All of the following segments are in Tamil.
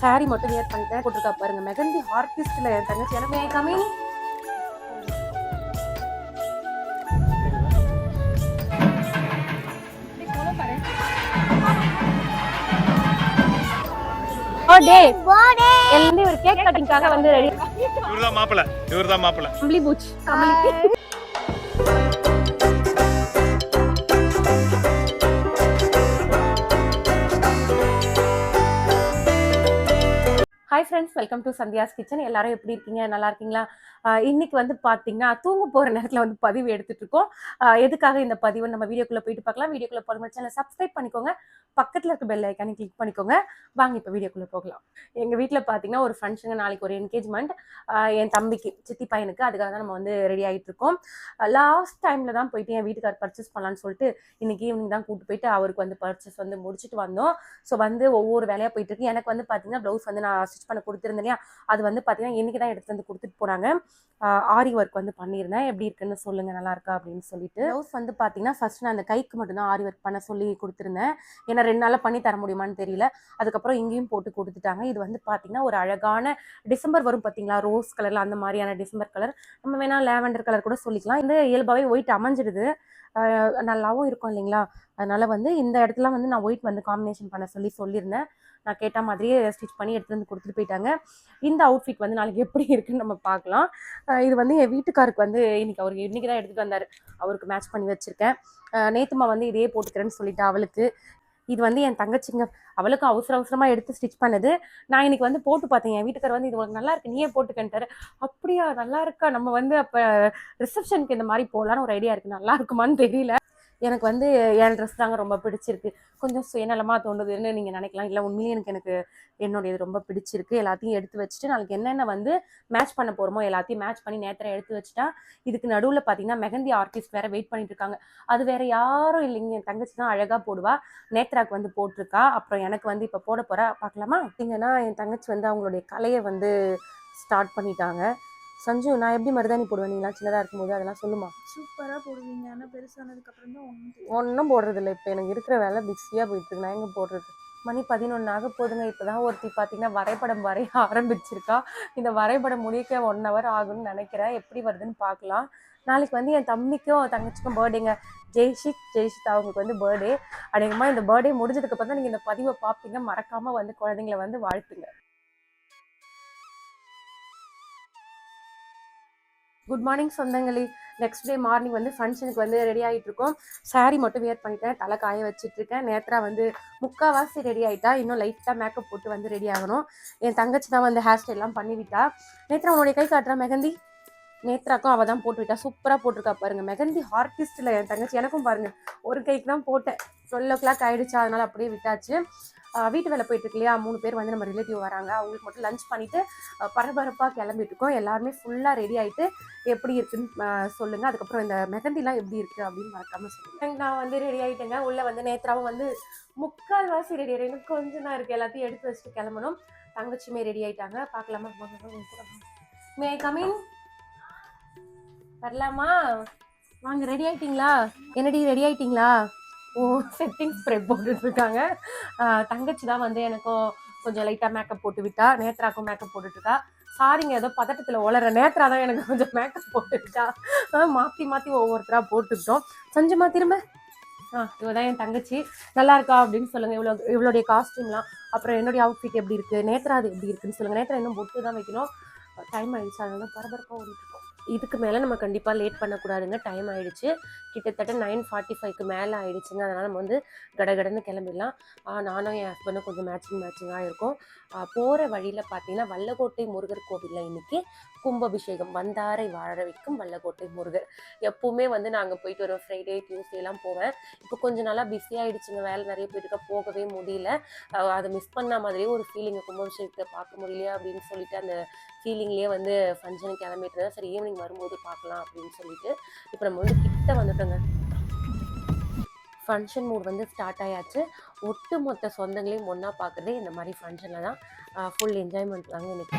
சாரி மட்டும் வியர் பண்ணிட்டேன் போட்டிருக்கா பாருங்க மெகந்தி ஆர்டிஸ்ட்ல என் தங்கச்சி எனக்கு கம்மி எழுந்து ஒரு கேக் கட்டிங்காக வந்து ரெடி. இவர்தான் மாப்பிள்ளை கம்பளி பூச் கம்பளி. Hi friends, welcome to Sandhya's kitchen. எல்லாரும் எப்படி இருக்கீங்க? நல்லா இருக்கீங்களா? இன்னைக்கு வந்து பார்த்தீங்கன்னா தூங்க போகிற நேரத்தில் வந்து பதிவு எடுத்துட்டு இருக்கோம். எதுக்காக இந்த பதிவு நம்ம வீடியோக்குள்ளே போயிட்டு பார்க்கலாம். வீடியோக்குள்ளே போகிற சேனலை சப்ஸ்கிரைப் பண்ணிக்கோங்க, பக்கத்தில் இருக்க பெல் ஐக்கானே கிளிக் பண்ணிக்கோங்க. வாங்க இப்போ வீடியோக்குள்ளே போகலாம். எங்கள் வீட்டில் பார்த்தீங்கன்னா ஒரு ஃபங்க்ஷன், நாளைக்கு ஒரு என்கேஜ்மெண்ட் என் தம்பிக்கு சித்தி பையனுக்கு. அதுக்காக தான் நம்ம வந்து ரெடி ஆகிட்டு இருக்கோம். லாஸ்ட் டைமில் தான் போயிட்டு என் வீட்டுக்கார் பர்ச்சேஸ் பண்ணலான்னு சொல்லிட்டு இன்னைக்கு ஈவினிங் தான் கூப்பிட்டு போயிட்டு அவருக்கு வந்து பர்ச்சேஸ் வந்து முடிச்சுட்டு வந்தோம். ஸோ வந்து ஒவ்வொரு வேலையாக போயிட்டு இருக்கு. எனக்கு வந்து பார்த்தீங்கன்னா ப்ளவுஸ் வந்து நான் ஸ்டிச் பண்ண கொடுத்துருந்தேன் இல்லையா, அது வந்து பார்த்தீங்கன்னா இன்னைக்கு தான் எடுத்து வந்து கொடுத்துட்டு போனாங்க. ஆரி ஒர்க் வந்து பண்ணியிருந்தேன். எப்படி இருக்குன்னு சொல்லுங்க, நல்லா இருக்கா அப்படின்னு சொல்லிட்டு. ப்ளவுஸ் வந்து பார்த்தீங்கன்னா ஃபர்ஸ்ட் நான் அந்த கைக்கு மட்டும்தான் ஆரி ஒர்க் பண்ண சொல்லி கொடுத்துருந்தேன். ஏன்னா 2 நாளில் பண்ணி தர முடியுமான்னு தெரியல. அதுக்கப்புறம் இங்கேயும் போட்டு கொடுத்துட்டாங்க. இது வந்து பார்த்தீங்கன்னா ஒரு அழகான டிசம்பர் வரும் பார்த்தீங்களா, ரோஸ் கலரில் அந்த மாதிரியான டிசம்பர் கலர். நம்ம வேணா லேவெண்டர் கலர் கூட சொல்லிக்கலாம். இந்த இயல்பாகவே ஒயிட் அமைஞ்சிடுது, நல்லாவும் இருக்கும் இல்லைங்களா. அதனால வந்து இந்த இடத்துல வந்து நான் ஒயிட் வந்து காம்பினேஷன் பண்ண சொல்லியிருந்தேன். நான் கேட்ட மாதிரியே ஸ்டிச் பண்ணி எடுத்துகிட்டு வந்து கொடுத்துட்டு போயிட்டாங்க. இந்த அவுட்ஃபிட் வந்து நாளைக்கு எப்படி இருக்குன்னு நம்ம பார்க்கலாம். இது வந்து என் வீட்டுக்காருக்கு வந்து இன்னைக்கு தான் எடுத்துகிட்டு வந்தார். அவருக்கு மேட்ச் பண்ணி வச்சுருக்கேன். நேத்துமா வந்து இதே போட்டுக்கிறேன்னு சொல்லிட்டு அவளுக்கு. இது வந்து என் தங்கச்சிங்க, அவளுக்கு அவசரமாக எடுத்து ஸ்டிச் பண்ணது. நான் இன்னைக்கு வந்து போட்டு பார்த்தேன். என் வீட்டுக்கார் வந்து இது உனக்கு நல்லா இருக்கு, நீயே போட்டுக்கன்ட்டாரு. அப்படியா, நல்லா இருக்கா? நம்ம வந்து அப்போ ரிசப்ஷனுக்கு இந்த மாதிரி போகலான்னு ஒரு ஐடியா இருக்குது. நல்லா இருக்குமான்னு தெரியல. எனக்கு வந்து என் ட்ரெஸ் தாங்க ரொம்ப பிடிச்சிருக்கு. கொஞ்சம் சுயநலமாக தோணுதுன்னு நீங்கள் நினைக்கலாம். இல்லை, உண்மையிலேயே எனக்கு என்னுடையது ரொம்ப பிடிச்சிருக்கு. எல்லாத்தையும் எடுத்து வச்சுட்டு நாளைக்கு என்னென்ன வந்து மேட்ச் பண்ண போகிறோமோ எல்லாத்தையும் மேட்ச் பண்ணி நேத்திரம் எடுத்து வச்சுட்டா, இதுக்கு நடுவில் பார்த்தீங்கன்னா மெஹந்தி ஆர்டிஸ்ட் வேறு வெயிட் பண்ணிட்டு இருக்காங்க. அது வேறு யாரும் இல்லைங்க, என் தங்கச்சி தான் அழகாக போடுவா. நேத்ராக்கு வந்து போட்டிருக்கா. அப்புறம் எனக்கு வந்து இப்போ போட போகிறா, பார்க்கலாமா? பார்த்தீங்கன்னா என் தங்கச்சி வந்து அவங்களுடைய கலையை வந்து ஸ்டார்ட் பண்ணிட்டாங்க. சஞ்சு, நான் எப்படி மருதாணி போடுவேன், நீங்களா சின்னதாக இருக்கும்போது அதெல்லாம் சொல்லுமா? சூப்பராக போடுவீங்க. ஆனால் பெருசானதுக்கப்புறம் தான் ஒன்றும் போடுறதில்ல. இப்போ எனக்கு இருக்கிற வேலை பிஸியாக போயிட்டுருக்கு. நான் எங்கே போடுறது? மணி 11 ஆக போதுங்க. இப்போ தான் ஒருத்தி பார்த்தீங்கன்னா வரைபடம் வரைய ஆரம்பிச்சிருக்கா. இந்த வரைபடம் முடிக்க 1 hour ஆகும்னு நினைக்கிறேன். எப்படி வருதுன்னு பார்க்கலாம். நாளைக்கு வந்து என் தம்பிக்கும் தங்கச்சிக்கும் பர்த்டேங்க. ஜெய்ஷித் அவங்களுக்கு வந்து பர்த்டே. அநேகமாக இந்த பர்த்டே முடிஞ்சதுக்கப்புறம் தான் நீங்கள் இந்த பதிவை பார்ப்பீங்க. மறக்காமல் வந்து குழந்தைங்களை வந்து வாழ்த்துங்க. குட் மார்னிங் சொந்தங்களே. நெக்ஸ்ட் டே மார்னிங் வந்து ஃபங்க்ஷனுக்கு வந்து ரெடி ஆகிட்டு இருக்கோம். சாரி மட்டும் வியர் பண்ணிட்டேன், தலை காய வச்சுட்டு இருக்கேன். நேத்ரா வந்து முக்கால்வாசி ரெடி ஆகிட்டா, இன்னும் லைட்டாக மேக்கப் போட்டு வந்து ரெடி ஆகணும். என் தங்கச்சி தான் வந்து ஹேர் ஸ்டைல்லாம் பண்ணிவிட்டா. நேத்ரா உன்னுடைய கை காட்டுறா மெஹந்தி. நேத்ராக்கும் அவள் தான் போட்டு விட்டா. சூப்பராக போட்டிருக்கா பாருங்க, மெஹந்தி ஆர்டிஸ்டில் என் தங்கச்சி. எனக்கும் பாருங்க ஒரு கைக்கு தான் போட்டேன். 12 o'clock ஆகிடுச்சா, அதனால் அப்படியே விட்டாச்சு. வீட்டு வேலை போயிட்டுருக்கு இல்லையா, 3 பேர் வந்து நம்ம ரிலேட்டிவ் வராங்க. அவங்களுக்கு மட்டும் லஞ்ச் பண்ணிவிட்டு பரபரப்பாக கிளம்பிட்டு இருக்கோம். எல்லாருமே ஃபுல்லாக ரெடி ஆகிட்டு எப்படி இருக்குன்னு சொல்லுங்கள். அதுக்கப்புறம் இந்த மெஹந்திலாம் எப்படி இருக்குது அப்படின்னு மறக்காமல் சொல்லுங்கள். நான் வந்து ரெடி ஆகிட்டேங்க. உள்ளே வந்து நேத்ராவும் வந்து முக்கால்வாசி ரெடி ஆகிட்டு, கொஞ்சம் தான் இருக்குது. எல்லாத்தையும் எடுத்து வச்சுட்டு கிளம்பணும். தங்கச்சியுமே ரெடி ஆகிட்டாங்க. பார்க்கலாமா? மே கமிங், வரலாமா? வாங்க, ரெடி ஆகிட்டிங்களா? என்னடி ரெடி ஆகிட்டிங்களா? ஓ, செட்டிங் ஸ்ப்ரே போட்டுட்ருக்காங்க. தங்கச்சி தான் வந்து எனக்கும் கொஞ்சம் லைட்டாக மேக்கப் போட்டு விட்டா. நேத்ராக்கும் மேக்கப் போட்டுட்ருக்கா. சாரிங்க, ஏதோ பதட்டத்தில் உளற. நேத்ரா தான் எனக்கு கொஞ்சம் மேக்கப் போட்டுக்கிட்டா. மாற்றி ஒவ்வொருத்தராக போட்டுக்கிட்டோம். சஞ்சுமா திரும்ப. இவதான் என் தங்கச்சி. நல்லா இருக்கா அப்படின்னு சொல்லுங்கள். இவளுடைய காஸ்டியூம்லாம், அப்புறம் என்னுடைய அவுட்ஃபிட் எப்படி இருக்குது, நேத்ரா அது எப்படி இருக்குன்னு சொல்லுங்கள். நேத்ரா இன்னும் பொட்டு தான் வைக்கணும். டைம் ஆகிடுச்சு, அதனால பரபரப்பாக ஓடிட்டுருக்கோம். இதுக்கு மேலே நம்ம கண்டிப்பாக லேட் பண்ணக்கூடாதுங்க. டைம் ஆகிடுச்சு, கிட்டத்தட்ட 9:45க்கு மேலே ஆகிடுச்சுங்க. அதனால் நம்ம வந்து கடகடன்னு கிளம்பிடலாம். நானும் என் ஹஸ்பண்டும் கொஞ்சம் மேட்சிங்காக இருக்கும். போகிற வழியில் பார்த்தீங்கன்னா வல்லகோட்டை முருகர் கோவிலில் இன்றைக்கி கும்பாபிஷேகம். வந்தாரை வாழ வைக்கும் வல்லகோட்டை முருகர். எப்போவுமே வந்து நாங்கள் போயிட்டு வரோம். ஃப்ரைடே டியூஸ்டேலாம் போவேன். இப்போ கொஞ்சம் நாளாக பிஸியாகிடுச்சுங்க, வேலை நிறைய போயிட்டு போகவே முடியல. அதை மிஸ் பண்ண மாதிரியே ஒரு ஃபீலிங்கை, கும்பாபிஷேகத்தை பார்க்க முடியலையா அப்படின்னு சொல்லிட்டு அந்த ஃபீலிங்லேயே வந்து ஃபங்க்ஷனுக்கு கிளம்பிட்டு இருந்தேன். சரி, ஈவினிங் வரும்போது பார்க்கலாம் அப்படின்னு சொல்லிட்டு இப்போ நம்ம வந்து கிட்ட வந்துட்டோங்க. ஃபங்க்ஷன் மூட் வந்து ஸ்டார்ட் ஆயாச்சு. ஒட்டு மொத்த சொந்தங்களையும் ஒன்றா பார்க்குறதே இந்த மாதிரி ஃபங்க்ஷனில் தான். ஃபுல் என்ஜாய்மெண்ட் தாங்க இன்னைக்கு.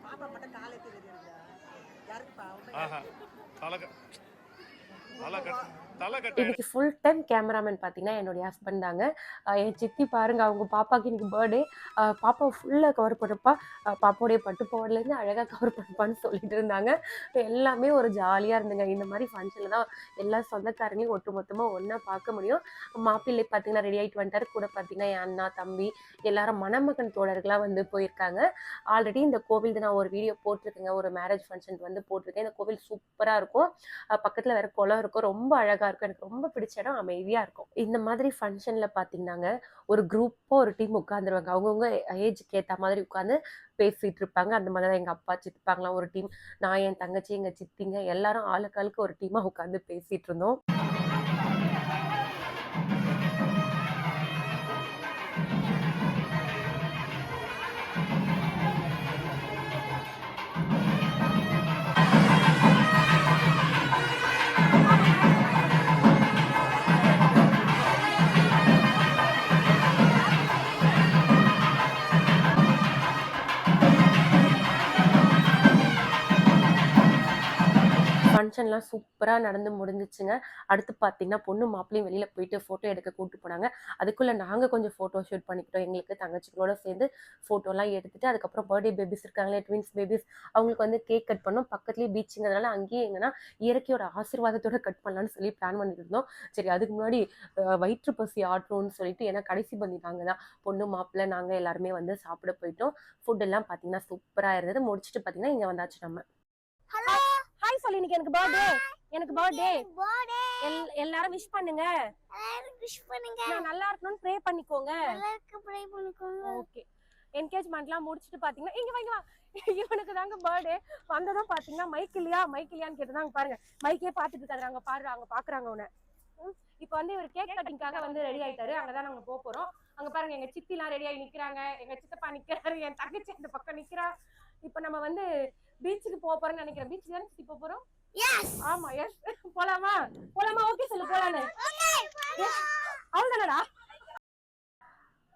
பாப்பா மட்டும் காலை தெரியுது யாருக்குப்பா ஆஹா தலை தலை கட்ட இன்னைக்கு ஃபுல் டைம் கேமராமேன் பார்த்தீங்கன்னா என்னுடைய ஹஸ்பண்ட் தாங்க. என் சித்தி பாருங்க, அவங்க பாப்பாக்கு இன்னைக்கு பர்த்டே. பாப்பாவை ஃபுல்லாக கவர் பண்ணுப்பா, பாப்பாவுடைய பட்டு பாவாடையிலேருந்து அழகாக கவர் பண்ணுப்பான்னு சொல்லிட்டு இருந்தாங்க. எல்லாமே ஒரு ஜாலியாக இருந்துங்க. இந்த மாதிரி ஃபங்க்ஷனில் தான் எல்லா சொந்தக்காரங்களையும் ஒட்டுமொத்தமாக ஒன்றா பார்க்க முடியும். மாப்பிள்ளை பார்த்தீங்கன்னா ரெடி ஆகிட்டு வந்துட்டார். கூட பார்த்தீங்கன்னா என் அண்ணா தம்பி எல்லாரும் மணமகன் தோழர்களாக வந்து போயிருக்காங்க. ஆல்ரெடி இந்த கோவில் நான் ஒரு வீடியோ போட்டிருக்கேங்க, ஒரு மேரேஜ் ஃபங்க்ஷன் வந்து போட்டிருக்கேன். இந்த கோவில் சூப்பராக இருக்கும். பக்கத்தில் வேற குளம் இருக்கும், ரொம்ப அழகாக இருக்கும். எனக்கு ரொம்ப பிடிச்ச இடம், அமைதியாக இருக்கும். இந்த மாதிரி ஃபங்க்ஷனில் பார்த்தீங்கன்னாங்க ஒரு குரூப்பாக ஒரு டீம் உட்காந்துருவாங்க. அவங்கவுங்க ஏஜுக்கு ஏற்ற மாதிரி உட்காந்து பேசிட்டு இருப்பாங்க. அந்த மாதிரி தான் எங்கள் அப்பா சித்திப்பாங்களாம் ஒரு டீம், நான் என் தங்கச்சி எங்கள் சித்திங்க எல்லாரும் ஆளுக்காளுக்கு ஒரு டீமாக உட்காந்து பேசிட்டு இருந்தோம். ஃபங்க்ஷன்லாம் சூப்பராக நடந்து முடிஞ்சிச்சுங்க. அடுத்து பார்த்தீங்கன்னா பொண்ணு மாப்பிள்ளையும் வெளியில் போயிட்டு ஃபோட்டோ எடுக்க கூப்பிட்டு போனாங்க. அதுக்குள்ளே நாங்கள் கொஞ்சம் ஃபோட்டோ ஷூட் பண்ணிக்கிட்டோம். எங்களுக்கு தங்கச்சிகளோட சேர்ந்து ஃபோட்டோலாம் எடுத்துகிட்டு அதுக்கப்புறம் பர்த்டே பேபிஸ் இருக்காங்களே, ட்வின்ஸ் பேபிஸ், அவங்களுக்கு வந்து கேக் கட் பண்ணோம். பக்கத்துலேயே பீச்சுங்கிறதுனால அங்கேயே எங்கன்னா இயற்கையோட ஆசீர்வாதத்தோட கட் பண்ணலான்னு சொல்லி பிளான் பண்ணிட்டு இருந்தோம். சரி, அதுக்கு முன்னாடி வயிற்று பசி ஆட்டுறோம்னு சொல்லிட்டு, ஏன்னா கடைசி பந்தி நாங்கள் தான், பொண்ணு மாப்பிள்ளை நாங்கள் எல்லாருமே வந்து சாப்பிட போயிட்டோம். ஃபுட் எல்லாம் பார்த்தீங்கன்னா சூப்பராக இருந்தது. முடிச்சுட்டு பார்த்தீங்கன்னா இங்கே வந்தாச்சு நம்ம. ஹாய் சொல்லி, இன்னைக்கு எனக்கு பர்த்டே. எல்லாரும் விஷ் பண்ணுங்க. நான் நல்லா இருக்கணும்னு ப்ரே பண்ணிக்கோங்க. ஓகே. என்கேஜ்மெண்ட்லாம் முடிச்சுட்டு பாத்தீங்கன்னா இங்க வா இவனுக்கு தாங்க பர்த்டே. வந்ததும் பாத்தீங்கன்னா மைக் இல்லையான்னு கேட்டுதாங்க. பாருங்க, மைக்கே பாத்துட்டு இருக்காரு. அங்க பாரு, அங்க பாக்குறாங்க உன்னை. இப்ப வந்து இவர் கேக் கட்டிங்காக வந்து ரெடி ஆயிட்டாரு. அங்கதான் நாங்க போக போறோம். அங்க பாருங்க, எங்க சித்தி எல்லாம் ரெடி ஆகி நிக்கிறாங்க, எங்க சித்தப்பா நிக்கிறாரு, என் தங்கச்சி அந்த பக்கம் நிக்கிறா. இப்ப நம்ம வந்து பீச்சுக்கு போறோம்னு நினைக்கிறேன். பீச்சுக்கு தானே சித்தி போறோம்? ஆமா, எஸ். போலாமா? ஓகே சொல்லு, போலான்னு. அவ்வளவுதானடா.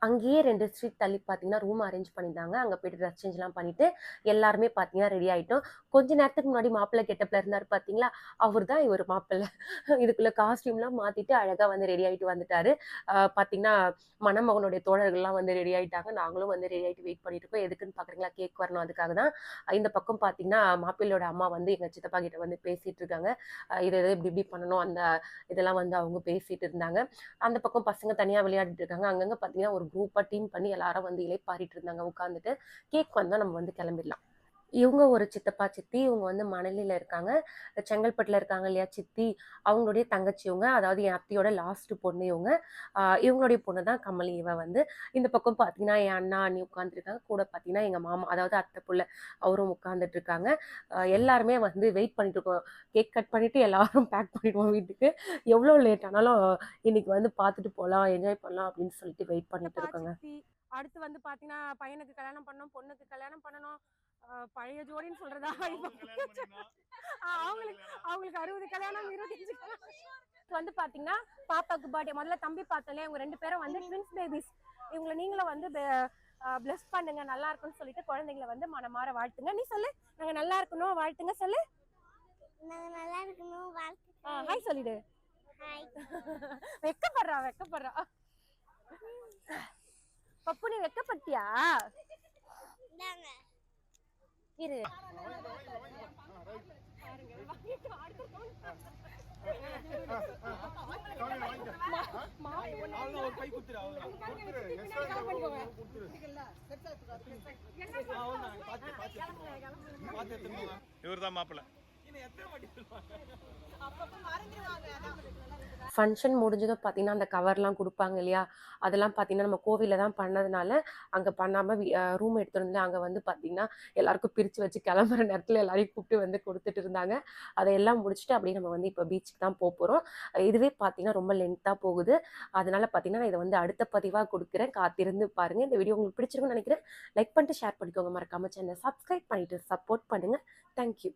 அங்கேயே 2 ஸ்ட்ரீட் தள்ளி பார்த்தீங்கன்னா ரூம் அரேஞ்ச் பண்ணியிருந்தாங்க. அங்கே போயிட்டு ட்ரெஸ் சேஞ்ச்லாம் பண்ணிட்டு எல்லாருமே பார்த்தீங்கன்னா ரெடி ஆகிட்டோம். கொஞ்ச நேரத்துக்கு முன்னாடி மாப்பிள்ளை கெட்டப்பில் இருந்தார் பார்த்தீங்களா, அவர் தான் இவர் மாப்பிள்ளை. இதுக்குள்ளே காஸ்டியூம்லாம் மாற்றிட்டு அழகாக வந்து ரெடி ஆகிட்டு வந்துட்டாரு. பார்த்தீங்கன்னா மணமகனுடைய தோழர்கள்லாம் வந்து ரெடி ஆகிட்டாங்க. நாங்களும் வந்து ரெடி ஆகிட்டு வெயிட் பண்ணிட்டு இருக்கோம். எதுக்குன்னு பார்க்குறீங்களா, கேக் வரணும், அதுக்காக தான். இந்த பக்கம் பார்த்தீங்கன்னா மாப்பிள்ளையோட அம்மா வந்து எங்கள் சித்தப்பா கிட்ட வந்து பேசிகிட்டு இருக்காங்க. இதை இப்படி பண்ணணும், அந்த இதெல்லாம் வந்து அவங்க பேசிகிட்டு இருந்தாங்க. அந்த பக்கம் பசங்க தனியாக விளையாடிட்டு இருக்காங்க. அங்கங்கே பார்த்தீங்கன்னா ஒரு குரூப்பாக டீம் பண்ணி எல்லாரும் வந்து இலைப்பாரிட்டு இருந்தாங்க உட்காந்துட்டு. கேக் வந்தால் நம்ம வந்து கிளம்பிடலாம். இவங்க ஒரு சித்தப்பா சித்தி, இவங்க வந்து மணலியில் இருக்காங்க. செங்கல்பட்டில் இருக்காங்க இல்லையா சித்தி, அவங்களுடைய தங்கச்சி இவங்க, அதாவது என் அத்தையோட லாஸ்ட் பொண்ணு இவங்க. இவங்களுடைய பொண்ணு தான் கமலி. இவ வந்து இந்த பக்கம் பார்த்தீங்கன்னா என் அண்ணா அண்ணி உட்காந்துருக்காங்க. கூட பார்த்தீங்கன்னா எங்கள் மாமா, அதாவது அத்தை புள்ள, அவரும் உட்காந்துட்டு இருக்காங்க. எல்லாருமே வந்து வெயிட் பண்ணிட்டு இருக்கோம். கேக் கட் பண்ணிட்டு எல்லாரும் பேக் பண்ணிடுவோம் வீட்டுக்கு. எவ்வளோ லேட் ஆனாலும் இன்னைக்கு வந்து பார்த்துட்டு போகலாம், என்ஜாய் பண்ணலாம் அப்படின்னு சொல்லிட்டு வெயிட் பண்ணிட்டு இருக்கோங்க. அடுத்து வந்து பார்த்தீங்கன்னா பையனுக்கு கல்யாணம் பண்ணணும், பொண்ணுக்கு கல்யாணம் பண்ணணும். பழைய ஜோடின்னு சொல்றதா, அவங்களுக்கு 60 கல்யாணம், 25 கல்யாணம் வந்து பாத்தீங்கன்னா பாப்பாக்கு பர்த்டே. முதல்ல தம்பி பார்த்தலே, இவங்க 2 பேரும் வந்து ட்வின்ஸ் பேபிஸ். இவங்களை நீங்களும் வந்து பிளஸ் பண்ணுங்க, நல்லா இருக்கும்னு சொல்லிட்டு குழந்தைங்களை வந்து மனமாற வாழ்த்துங்க. நீ சொல்லு, நாங்க நல்லா இருக்கணும் வாழ்த்துங்க சொல்லு. நாங்க நல்லா இருக்கணும் வாழ்த்துங்க. ஹாய் சொல்லிடு. ஹாய். வெக்கப்படுறா. பப்பு, நீ வெக்கப்பட்டியா? இந்தாங்க. இரு. இவர்தான் மாப்பிள்ளை. ஃபங்க்ஷன் முடிஞ்சதும் பார்த்தீங்கன்னா அந்த கவர்லாம் கொடுப்பாங்க இல்லையா, அதெல்லாம் பார்த்தீங்கன்னா நம்ம கோவிலில் தான் பண்ணதுனால அங்கே பண்ணாமல் ரூம் எடுத்துருந்து அங்கே வந்து பார்த்தீங்கன்னா எல்லாருக்கும் பிரித்து வச்சு கிளம்புற நேரத்தில் எல்லாரையும் கூப்பிட்டு வந்து கொடுத்துட்டு இருந்தாங்க. அதையெல்லாம் முடிச்சுட்டு அப்படியே நம்ம வந்து இப்போ பீச்சுக்கு தான் போகிறோம். இதுவே பார்த்தீங்கன்னா ரொம்ப லென்த்தாக போகுது. அதனால பார்த்தீங்கன்னா நான் இதை வந்து அடுத்த பதிவாக கொடுக்குறேன், காத்திருந்து பாருங்கள். இந்த வீடியோ உங்களுக்கு பிடிச்சிருக்குன்னு நினைக்கிறேன். லைக் பண்ணிட்டு ஷேர் பண்ணிக்கோங்க. மறக்காம சேனலை சப்ஸ்கிரைப் பண்ணிட்டு சப்போர்ட் பண்ணுங்கள். தேங்க்யூ.